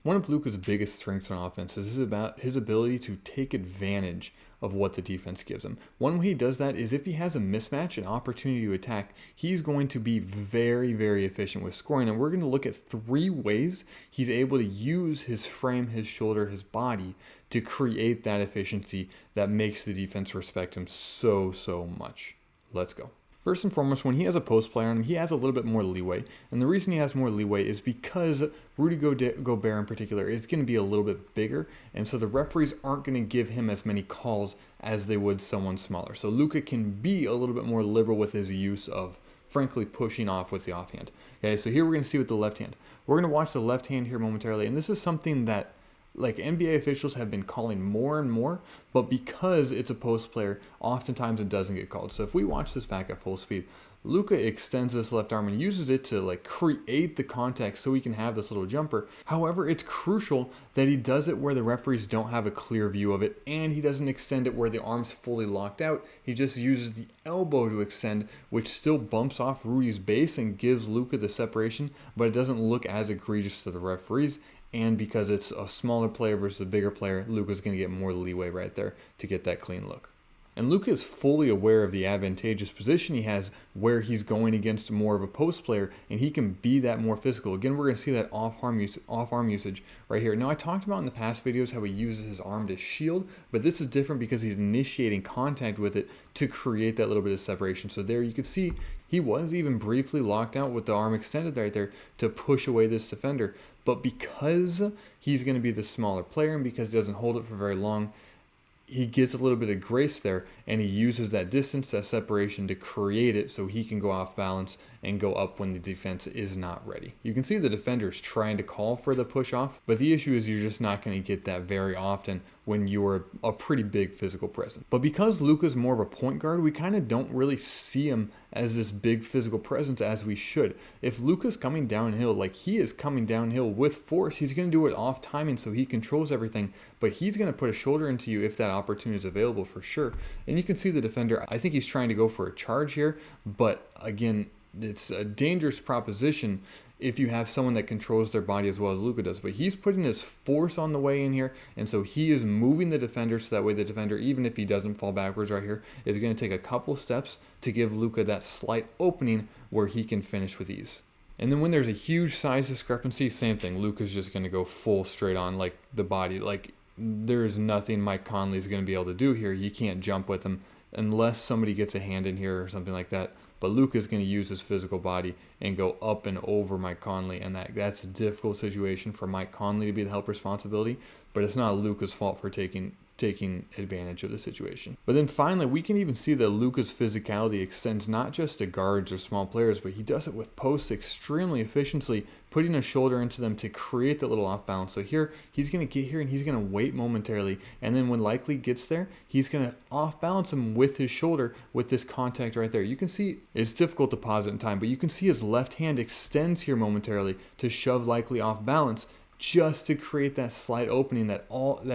One of Luka's biggest strengths on offense is about his ability to take advantage of what the defense gives him. One way he does that is if he has a mismatch, an opportunity to attack, he's going to be very, very efficient with scoring. And we're going to look at 3 ways he's able to use his frame, his shoulder, his body to create that efficiency that makes the defense respect him so, so much. Let's go. First and foremost, when he has a post player on him, he has a little bit more leeway. And the reason he has more leeway is because Rudy Gobert in particular is going to be a little bit bigger. And so the referees aren't going to give him as many calls as they would someone smaller. So Luka can be a little bit more liberal with his use of, frankly, pushing off with the offhand. Okay, so here we're going to see with the left hand. We're going to watch the left hand here momentarily. And this is something that NBA officials have been calling more and more, but because it's a post player, oftentimes it doesn't get called. So if we watch this back at full speed, Luka extends this left arm and uses it to create the contact so he can have this little jumper. However, it's crucial that he does it where the referees don't have a clear view of it, and he doesn't extend it where the arm's fully locked out. He just uses the elbow to extend, which still bumps off Rudy's base and gives Luka the separation, but it doesn't look as egregious to the referees. And because it's a smaller player versus a bigger player, Luka's going to get more leeway right there to get that clean look. And Luka is fully aware of the advantageous position he has where he's going against more of a post player, and he can be that more physical. Again, we're going to see that off-arm usage right here. Now, I talked about in the past videos how he uses his arm to shield, but this is different because he's initiating contact with it to create that little bit of separation. So there you can see he was even briefly locked out with the arm extended right there to push away this defender. But because he's going to be the smaller player and because he doesn't hold it for very long, he gets a little bit of grace there, and he uses that distance, that separation to create it so he can go off balance and go up when the defense is not ready. You can see the defender is trying to call for the push off, but the issue is you're just not going to get that very often when you're a pretty big physical presence. But because Luka's more of a point guard, we kind of don't really see him as this big physical presence as we should. If Luka's coming downhill, like he is coming downhill with force, he's going to do it off timing so he controls everything, but he's going to put a shoulder into you if that opportunity is available for sure. And you can see the defender, I think he's trying to go for a charge here, but again, it's a dangerous proposition if you have someone that controls their body as well as Luka does. But he's putting his force on the way in here, and so he is moving the defender so that way the defender, even if he doesn't fall backwards right here, is going to take a couple steps to give Luka that slight opening where he can finish with ease. And then when there's a huge size discrepancy, same thing. Luka's just going to go full straight on like the body. Like there's nothing Mike Conley's going to be able to do here. You can't jump with him unless somebody gets a hand in here or something like that. But Luka's going to use his physical body and go up and over Mike Conley, and that's a difficult situation for Mike Conley to be the help responsibility, but it's not Luka's fault for taking advantage of the situation. But then finally, we can even see that Luka's physicality extends not just to guards or small players, but he does it with posts extremely efficiently, putting a shoulder into them to create that little off balance. So here, he's going to get here and he's going to wait momentarily, and then when likely gets there, he's going to off balance him with his shoulder with this contact right there. You can see it's difficult to pause it in time, but you can see his left hand extends here momentarily to shove likely off balance, just to create that slight opening that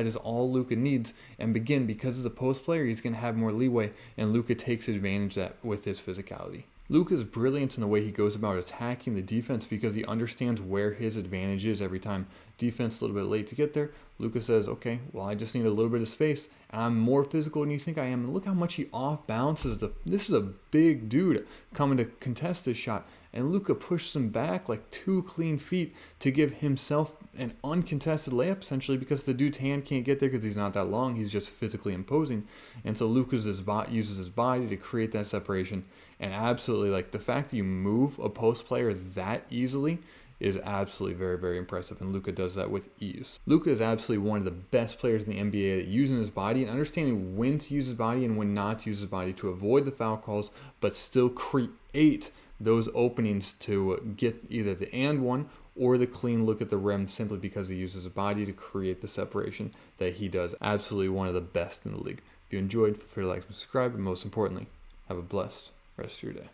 is all Luka needs. And again, because as a post player, he's going to have more leeway, and Luka takes advantage of that with his physicality. Luka's brilliant in the way he goes about attacking the defense because he understands where his advantage is every time. Defense a little bit late to get there. Luka says, okay, well, I just need a little bit of space, and I'm more physical than you think I am. And look how much he off balances. This is a big dude coming to contest this shot, and Luka pushes him back like 2 clean feet to give himself an uncontested layup, essentially, because the dude's hand can't get there because he's not that long. He's just physically imposing. And so Luka uses his body to create that separation. And absolutely, like, the fact that you move a post player that easily is absolutely very, very impressive, and Luka does that with ease. Luka is absolutely one of the best players in the NBA at using his body and understanding when to use his body and when not to use his body to avoid the foul calls, but still create those openings to get either the and one or the clean look at the rim simply because he uses his body to create the separation that he does. Absolutely one of the best in the league. If you enjoyed, feel free to like and subscribe, and most importantly, have a blessed rest of your day.